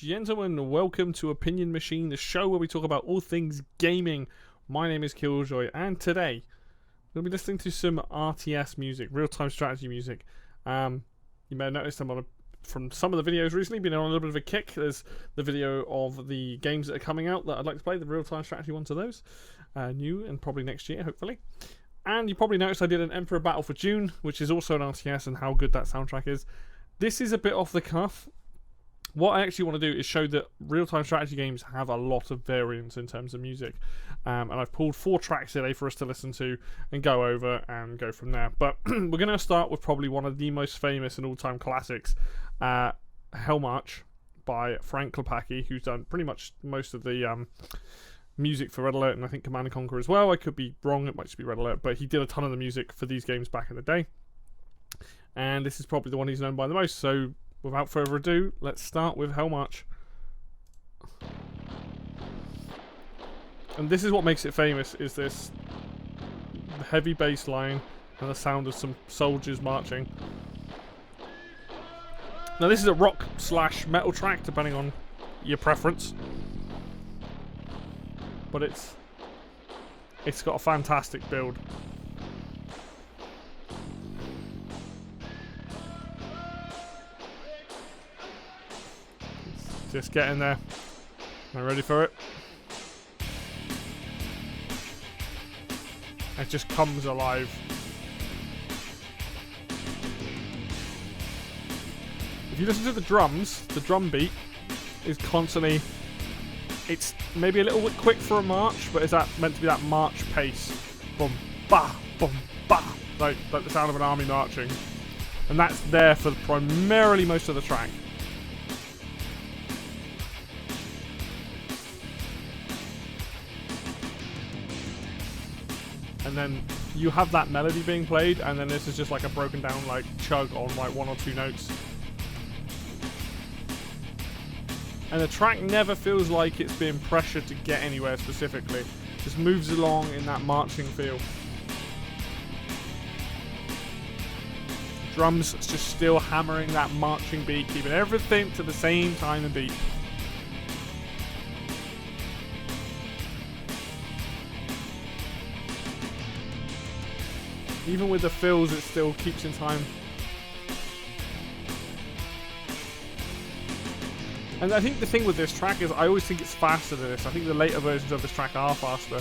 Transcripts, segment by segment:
gentlemen, welcome to Opinion Machine, the show where we talk about all things gaming. My name is Killjoy, and today we'll be listening to some RTS music, real-time strategy music. You may have noticed from some of the videos recently, been on a little bit of a kick. There's the video of the games that are coming out that I'd like to play, the real-time strategy ones of those. New and probably next year, hopefully. And you probably noticed I did an Emperor Battle for June, which is also an RTS, and how good that soundtrack is. This is a bit off the cuff. What I actually want to do is show that real-time strategy games have a lot of variance in terms of music. And I've pulled 4 tracks today for us to listen to and go over and go from there. But we're going to start with probably one of the most famous and all-time classics, Hell March by Frank Klepacki, who's done pretty much most of the music for Red Alert and I think Command & Conquer as well. I could be wrong, it might just be Red Alert, but he did a ton of the music for these games back in the day. And this is probably the one he's known by the most, so without further ado, let's start with Hell March. And this is what makes it famous, is this heavy bass line and the sound of some soldiers marching. Now this is a rock / metal track, depending on your preference. But it's got a fantastic build. Just get in there. Am I ready for it? It just comes alive. If you listen to the drums, the drum beat is constantly... It's maybe a little bit quick for a march, but is that meant to be that march pace? Boom, ba, boom, ba. Like the sound of an army marching. And that's there for primarily most of the track. And then you have that melody being played, and then this is just like a broken down like chug on like 1 or 2 notes. And the track never feels like it's being pressured to get anywhere specifically. It just moves along in that marching feel. Drums just still hammering that marching beat, keeping everything to the same time and beat. Even with the fills, it still keeps in time. And I think the thing with this track is I always think it's faster than this. I think the later versions of this track are faster.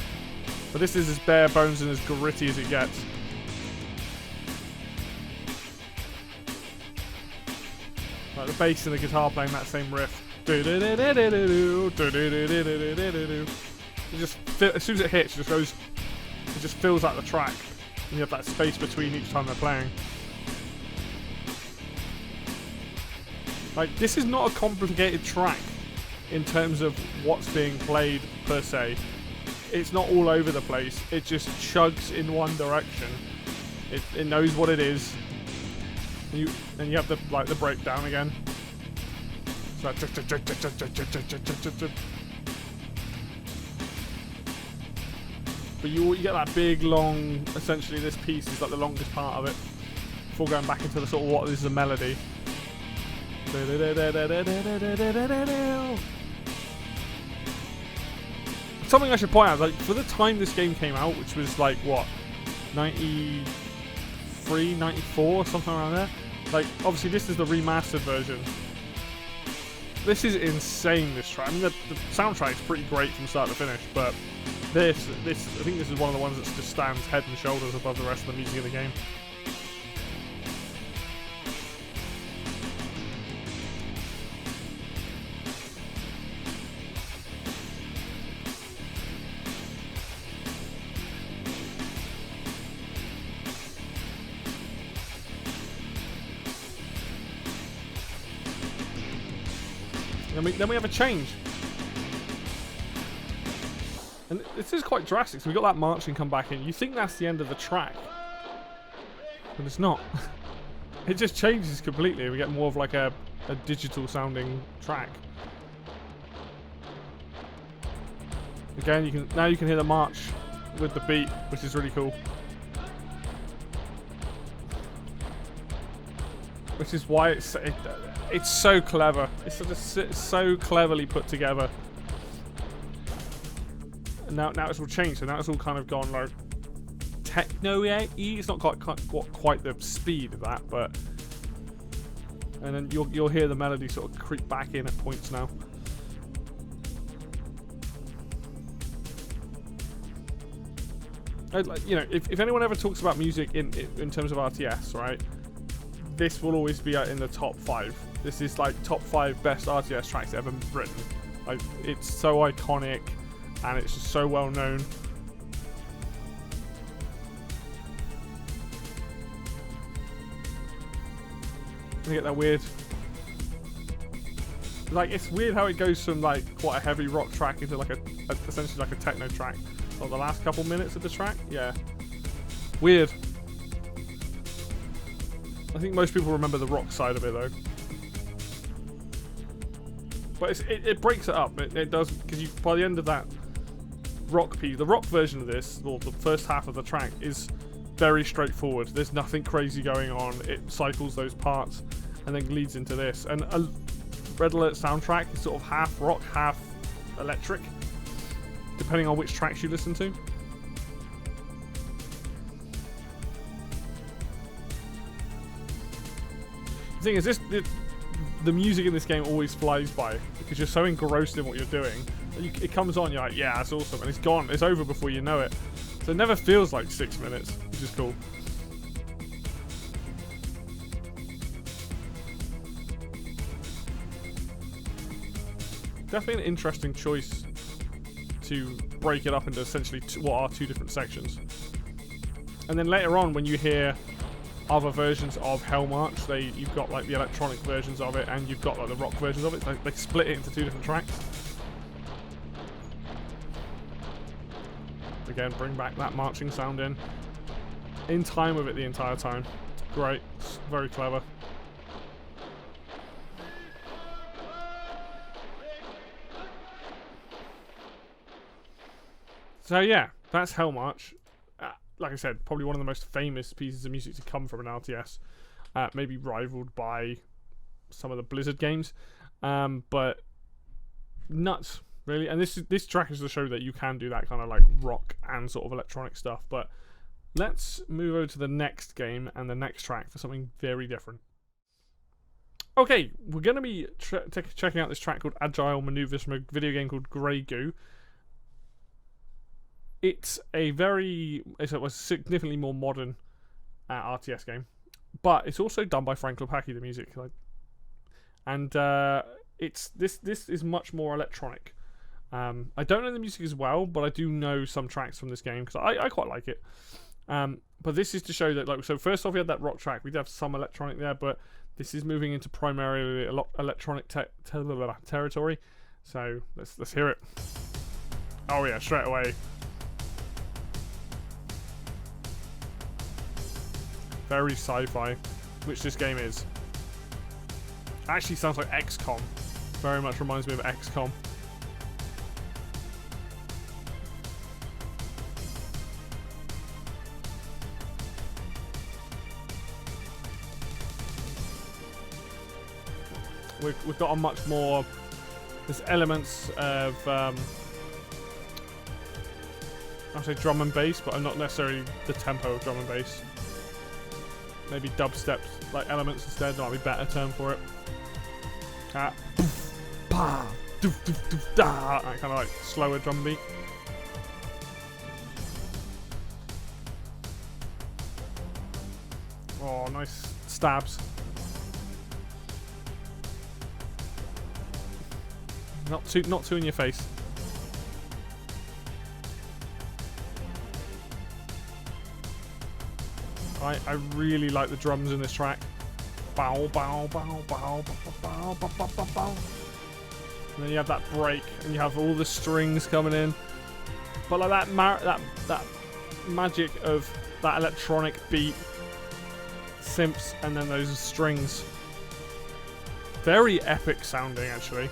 But this is as bare bones and as gritty as it gets. Like the bass and the guitar playing that same riff. It just, as soon as it hits, it just goes, it just fills out the track. And you have that space between each time they're playing. Like, this is not a complicated track in terms of what's being played per se. It's not all over the place. It just chugs in one direction. It knows what it is. And you have the breakdown again. So but you get that big, long, essentially this piece is like the longest part of it, before going back into the sort of what is the melody. Something I should point out, like for the time this game came out, which was like what, 93, 94, something around there. Like obviously this is the remastered version. This is insane, this track. I mean the soundtrack is pretty great from start to finish, but this I think this is one of the ones that just stands head and shoulders above the rest of the music of the game. Then we have a change. And this is quite drastic. So we got that marching come back in. You think that's the end of the track, but it's not. It just changes completely. We get more of like a digital sounding track. Again, you can hear the march with the beat, which is really cool. Which is why It's so clever. It's so cleverly put together. And now it's all changed. So now it's all kind of gone like techno-y. It's not quite the speed of that, but and then you'll hear the melody sort of creep back in at points now. You know, if anyone ever talks about music in terms of RTS, right? This will always be in the top 5. This is like top 5 best RTS tracks ever written. Like, it's so iconic, and it's just so well known. You get that weird. Like, it's weird how it goes from like quite a heavy rock track into like essentially like a techno track. Like the last couple minutes of the track, yeah. Weird. I think most people remember the rock side of it though. But it breaks it up. It does, because by the end of that rock piece, the rock version of this, or the first half of the track, is very straightforward. There's nothing crazy going on. It cycles those parts and then leads into this. And a Red Alert soundtrack is sort of half rock, half electric, depending on which tracks you listen to. The thing is, the music in this game always flies by because you're so engrossed in what you're doing. It comes on, you're like, yeah, that's awesome, and it's gone. It's over before you know it. So it never feels like 6 minutes, which is cool. Definitely an interesting choice to break it up into essentially what are 2 different sections. And then later on, when you hear other versions of Hell March, you've got like the electronic versions of it, and you've got like the rock versions of it. So they split it into 2 different tracks. Again, bring back that marching sound in time with it the entire time. Great, it's very clever. So yeah, that's Hell March. Like I said, probably one of the most famous pieces of music to come from an RTS. Maybe rivaled by some of the Blizzard games. But nuts, really. And this track is to show that you can do that kind of like rock and sort of electronic stuff. But let's move over to the next game and the next track for something very different. Okay, we're going to be checking out this track called Agile Maneuvers from a video game called Grey Goo. It's a significantly more modern RTS game, but it's also done by Frank Lopacki, the music, and this is much more electronic. I don't know the music as well, but I do know some tracks from this game because I quite like it. But this is to show that, like, so first off we had that rock track, we did have some electronic there, but this is moving into primarily a lot electronic territory. So let's hear it. Oh yeah, straight away. Very sci-fi, which this game is. Actually sounds like XCOM. Very much reminds me of XCOM. We've got a much more... There's elements of... I'd say drum and bass, but not necessarily the tempo of drum and bass. Maybe dubstep like elements instead. That might be a better term for it. That kind of like slower drum beat. Oh, nice stabs. Not too in your face. I really like the drums in this track. Bow, bow, bow, bow, bow, bow, bow, bow, bow, bow. And then you have that break, and you have all the strings coming in. But like that magic of that electronic beat, synths, and then those strings. Very epic sounding, actually.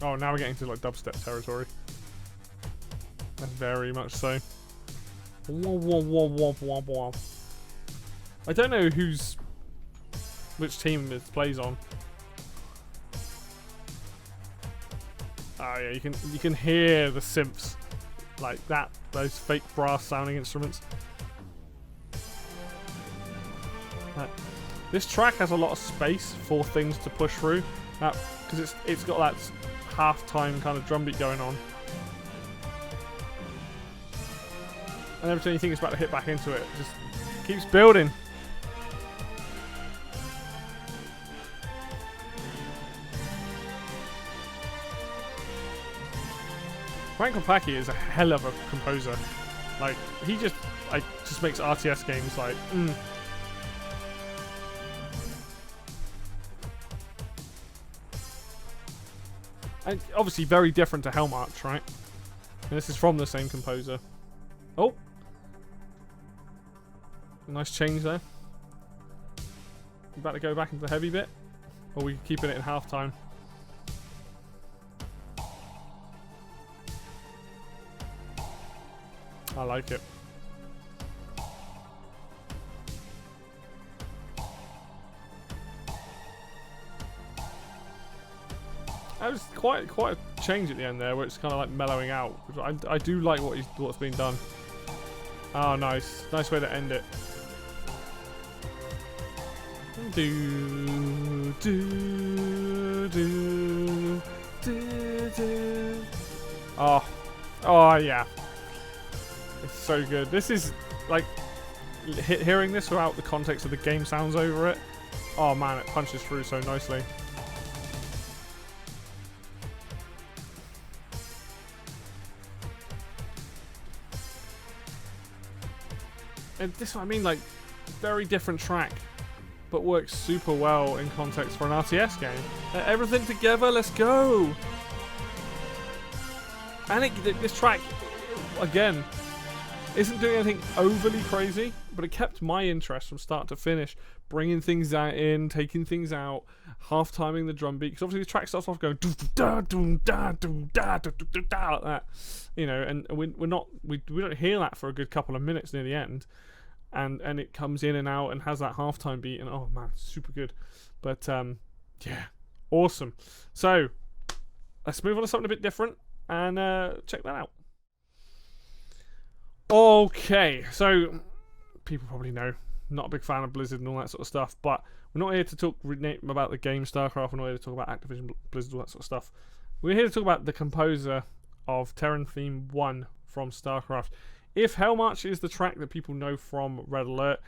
Oh, now we're getting to like dubstep territory. Very much so. I don't know which team it plays on. Oh yeah, you can hear the synths like that, those fake brass sounding instruments. This track has a lot of space for things to push through, because it's got that half-time kind of drum beat going on. And every time you think it's about to hit back into it, it just keeps building. Frank Kopacki is a hell of a composer. Like, he just makes RTS games like, And obviously very different to Hellmarch, right? And this is from the same composer. Oh! Nice change there. About to go back into the heavy bit? Or are we keeping it in half-time? I like it. That was quite a change at the end there, where it's kind of like mellowing out. I do like what's been done. Oh, nice way to end it. Do do do do do. Oh yeah. It's so good. This is like hearing this without the context of the game sounds over it. Oh man, it punches through so nicely. And this is what I mean, like, very different track, but works super well in context for an RTS game. Everything together, let's go! And this track, again, isn't doing anything overly crazy, but it kept my interest from start to finish, bringing things in, taking things out, half-timing the drum beat, because obviously the track starts off going da da da da da like that, you know, and we don't hear that for a good couple of minutes near the end, and it comes in and out and has that half-time beat, and oh man, super good. But yeah, awesome. So let's move on to something a bit different and check that out. Okay, so people probably know, not a big fan of Blizzard and all that sort of stuff, but we're not here to talk about the game StarCraft. We're not here to talk about Activision Blizzard, all that sort of stuff. We're here to talk about the composer of Terran Theme 1 from StarCraft. If Hellmarch is the track that people know from Red Alert,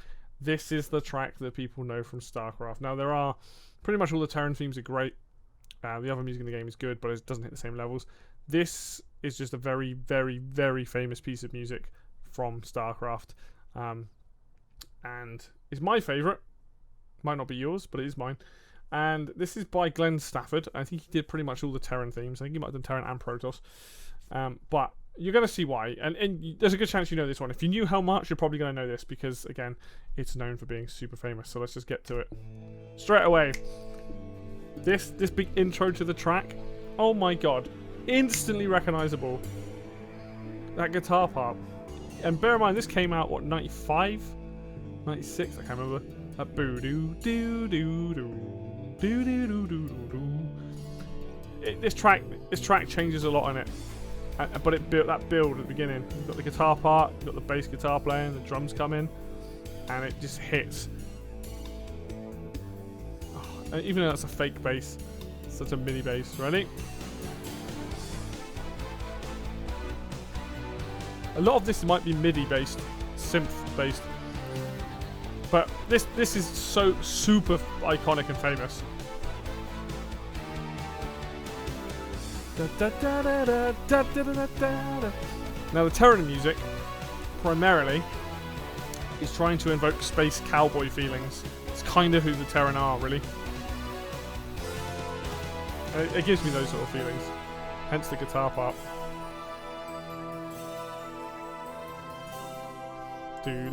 this is the track that people know from StarCraft. Now, there are pretty much all the Terran themes are great. The other music in the game is good, but it doesn't hit the same levels. This is just a very, very, very famous piece of music from StarCraft, and is my favourite. Might not be yours, but it is mine. And this is by Glenn Stafford. I think he did pretty much all the Terran themes. I think he might have done Terran and Protoss. But you're going to see why. And there's a good chance you know this one. If you knew Hellmarch, you're probably going to know this, because, again, it's known for being super famous. So let's just get to it. Straight away. This big intro to the track. Oh my god. Instantly recognisable. That guitar part. And bear in mind, this came out, what, 95? 96? I can't remember. That boo doo doo doo doo doo doo doo doo doo. This track changes a lot in it. But it built that build at the beginning. You've got the guitar part, you've got the bass guitar playing, the drums come in, and it just hits. Oh, and even though that's a fake bass, it's such a mini bass. Ready? A lot of this might be MIDI based, synth based, but this is so super iconic and famous. Now the Terran music primarily is trying to invoke space cowboy feelings. It's kind of who the Terran are, really. It gives me those sort of feelings, hence the guitar part. And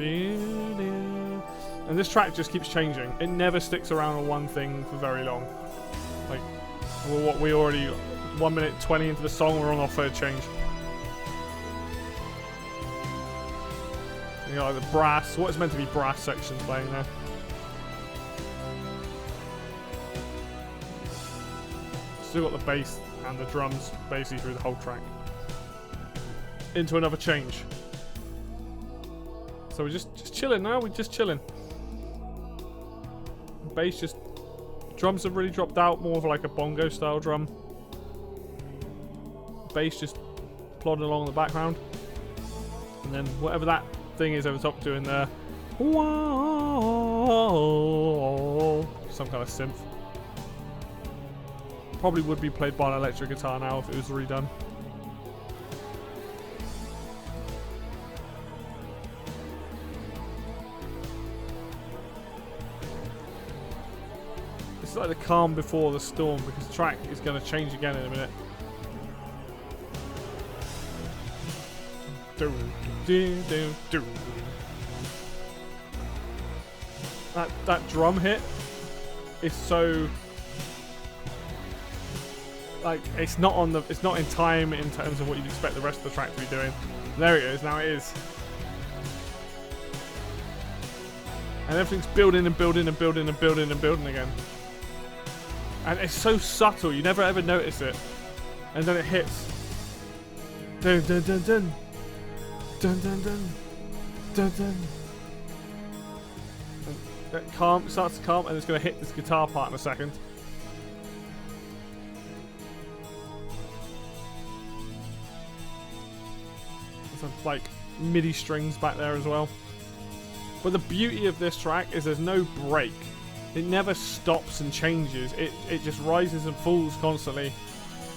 this track just keeps changing. It never sticks around on one thing for very long. Like, well, what we already 1 minute 20 into the song, we're on our third change. You got like the brass, what is meant to be brass sections playing there. Still got the bass and the drums basically through the whole track. Into another change. So we're just chilling now, we're just chilling. Bass just, drums have really dropped out, more of like a bongo style drum. Bass just plodding along in the background. And then whatever that thing is over top doing there. Some kind of synth. Probably would be played by an electric guitar now if it was redone. It's like the calm before the storm, because the track is going to change again in a minute. That drum hit is so, like, it's not in time in terms of what you'd expect the rest of the track to be doing. There it is, now it is. And everything's building and building and building and building and building again. And it's so subtle, you never ever notice it. And then it hits. Dun dun dun dun. Dun dun dun. Dun dun. And it starts to calm, and it's going to hit this guitar part in a second. There's some like MIDI strings back there as well. But the beauty of this track is there's no break. It never stops and changes. It just rises and falls constantly,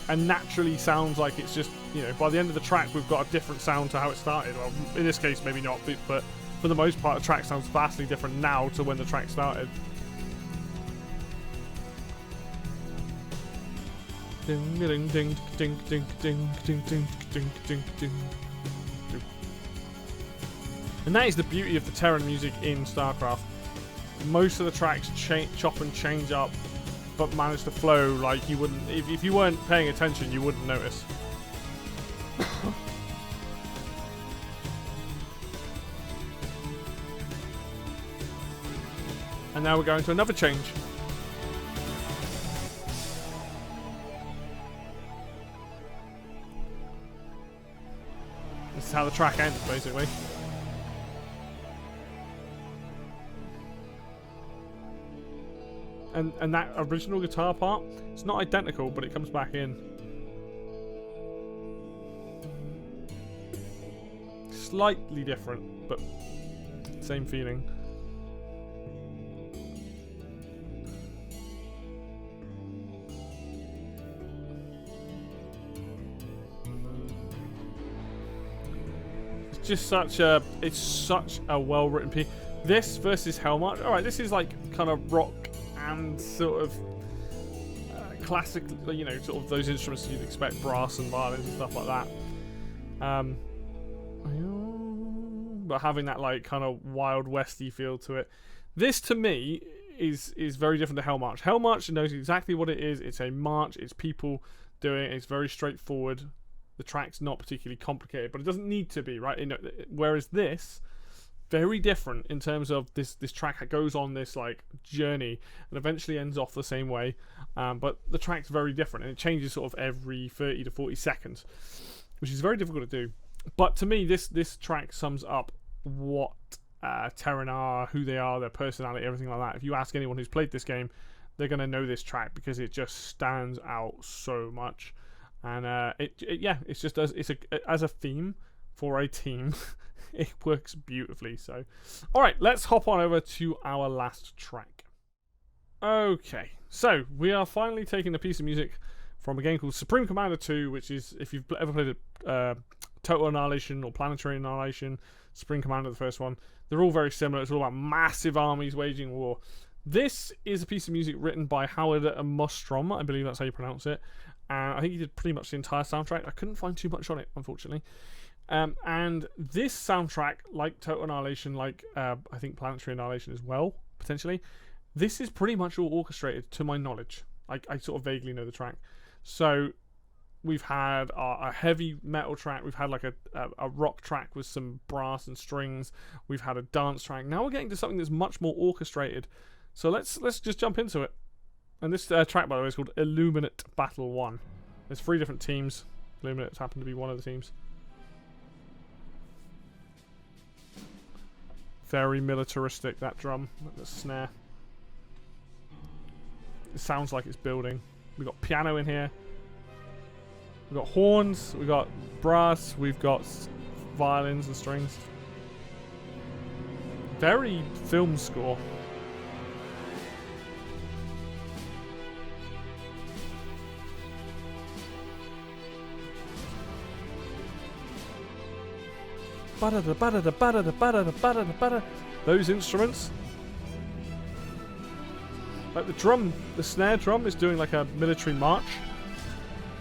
and naturally sounds like it's just, you know, by the end of the track we've got a different sound to how it started. Well, in this case maybe not, but for the most part the track sounds vastly different now to when the track started. Ding ding ding ding ding ding ding ding ding ding ding. And that is the beauty of the Terran music in StarCraft. Most of the tracks chop and change up, but manage to flow like you wouldn't, if you weren't paying attention, you wouldn't notice. And now we're going to another change. This is how the track ends, basically. And that original guitar part, it's not identical, but it comes back in. Slightly different, but same feeling. It's just such a well-written piece. This versus Hellmarch. All right, this is like kind of rock and sort of classic, you know, sort of those instruments you'd expect, brass and violins and stuff like that. But having that like kind of Wild Westy feel to it. This to me is very different to Hellmarch. Hellmarch knows exactly what it is. It's a march. It's people doing it. It's very straightforward. The track's not particularly complicated, but it doesn't need to be, right? You know, whereas this, very different in terms of this track that goes on this like journey and eventually ends off the same way, but the track's very different and it changes sort of every 30 to 40 seconds, which is very difficult to do. But to me, this track sums up what Terran are, who they are, their personality, everything like that. If you ask anyone who's played this game, they're going to know this track because it just stands out so much. And it's just as a theme for a team. It works beautifully. So, all right, let's hop on over to our last track. Okay, so we are finally taking a piece of music from a game called Supreme Commander 2, which is, if you've ever played Total Annihilation or Planetary Annihilation, Supreme Commander, the first one, they're all very similar. It's all about massive armies waging war. This is a piece of music written by Howard Mostrom, I believe that's how you pronounce it. I think he did pretty much the entire soundtrack. I couldn't find too much on it, unfortunately. And this soundtrack, like Total Annihilation, like I think Planetary Annihilation as well, potentially, this is pretty much all orchestrated to my knowledge. I sort of vaguely know the track. So We've had a heavy metal track. We've had like a rock track with some brass and strings. We've had a dance track. Now we're getting to something that's much more orchestrated. So let's just jump into it. And this track, by the way, is called Illuminate Battle 1. There's 3 different teams. Illuminates happen to be one of the teams. Very militaristic, that drum, the snare. It sounds like it's building. We've got piano in here. We've got horns, we've got brass, we've got violins and strings. Very film score. Those instruments. Like the drum, the snare drum is doing like a military march.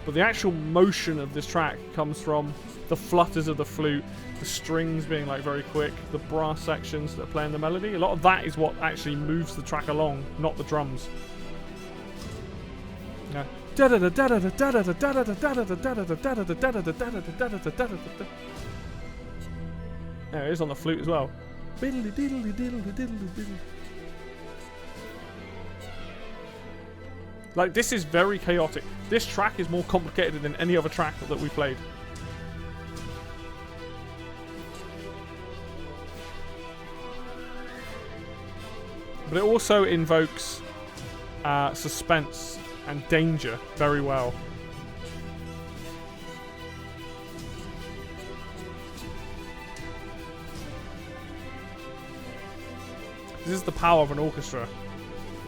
But the actual motion of this track comes from the flutters of the flute, the strings being like very quick, the brass sections that are playing the melody. A lot of that is what actually moves the track along, not the drums. Yeah. There it is on the flute as well. Like, this is very chaotic. This track is more complicated than any other track that we played. But it also invokes suspense and danger very well. This is the power of an orchestra.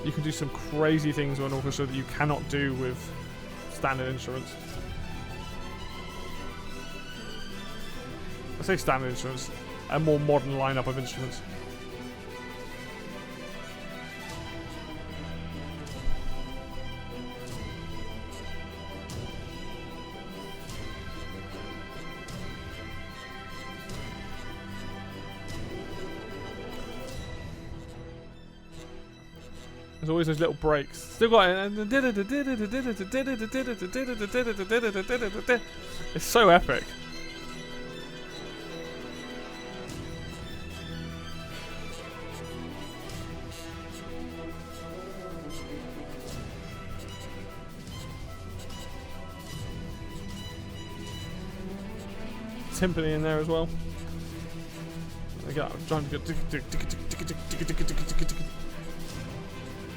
You can do some crazy things with an orchestra that you cannot do with standard instruments. I say standard instruments, a more modern lineup of instruments. There's always those little breaks. Still got it. It's so epic. Timpani in there as well. I got trying to get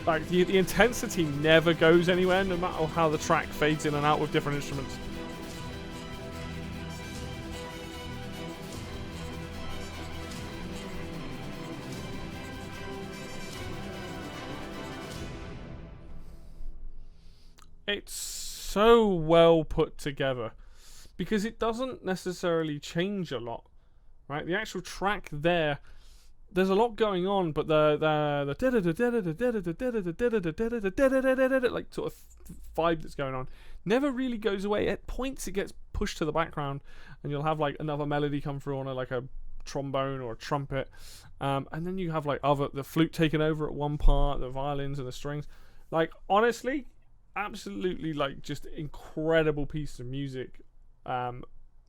like the intensity never goes anywhere, no matter how the track fades in and out with different instruments. It's so well put together because it doesn't necessarily change a lot, right? The actual track there's a lot going on, but the like sort of vibe that's going on never really goes away. At points it gets pushed to the background, and you'll have like another melody come through on like a trombone or a trumpet, and then you have like the flute taking over at one part, the violins and the strings. Like, honestly, absolutely, like, just incredible piece of music.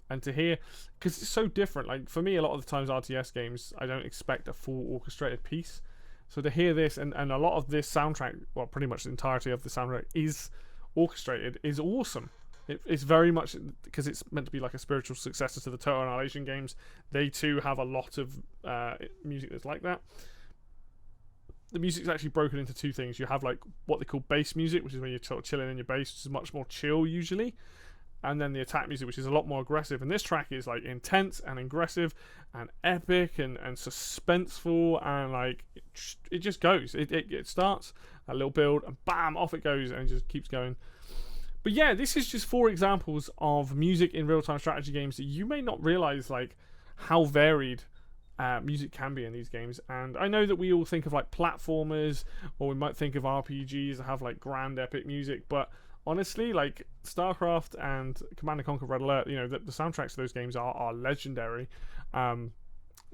And to hear, because it's so different. Like, for me, a lot of the times RTS games, I don't expect a full orchestrated piece. So to hear this, and a lot of this soundtrack, well, pretty much the entirety of the soundtrack is orchestrated, is awesome. It's very much, because it's meant to be like a spiritual successor to the Total Annihilation games. They too have a lot of music that's like that. The music's actually broken into 2 things. You have like what they call bass music, which is when you're sort of chilling in your bass, which is much more chill usually. And then the attack music, which is a lot more aggressive. And this track is like intense and aggressive and epic and suspenseful, and like it just goes. It starts a little build and bam, off it goes, and it just keeps going. But yeah, this is just 4 examples of music in real-time strategy games that you may not realize like how varied music can be in these games. And I know that we all think of like platformers, or we might think of RPGs that have like grand epic music, but honestly, like StarCraft and Command & Conquer Red Alert, you know, the soundtracks of those games are legendary.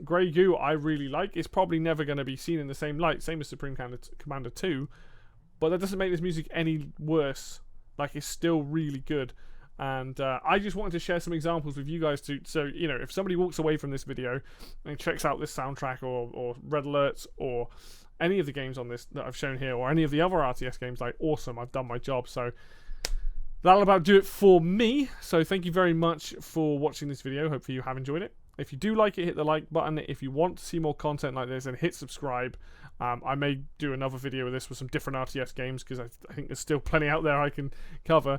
Grey Goo, I really like. It's probably never going to be seen in the same light, same as Supreme Commander 2, but that doesn't make this music any worse. Like, it's still really good. And I just wanted to share some examples with you guys so you know, if somebody walks away from this video and checks out this soundtrack or Red Alerts or any of the games on this that I've shown here, or any of the other RTS games, like, awesome, I've done my job. So that'll about do it for me. So thank you very much for watching this video. Hopefully you have enjoyed it. If you do like it, hit the like button. If you want to see more content like this, then hit subscribe. I may do another video with this with some different RTS games, because I think there's still plenty out there I can cover.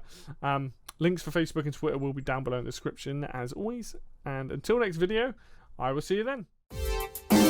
Links for Facebook and Twitter will be down below in the description as always. And until next video, I will see you then.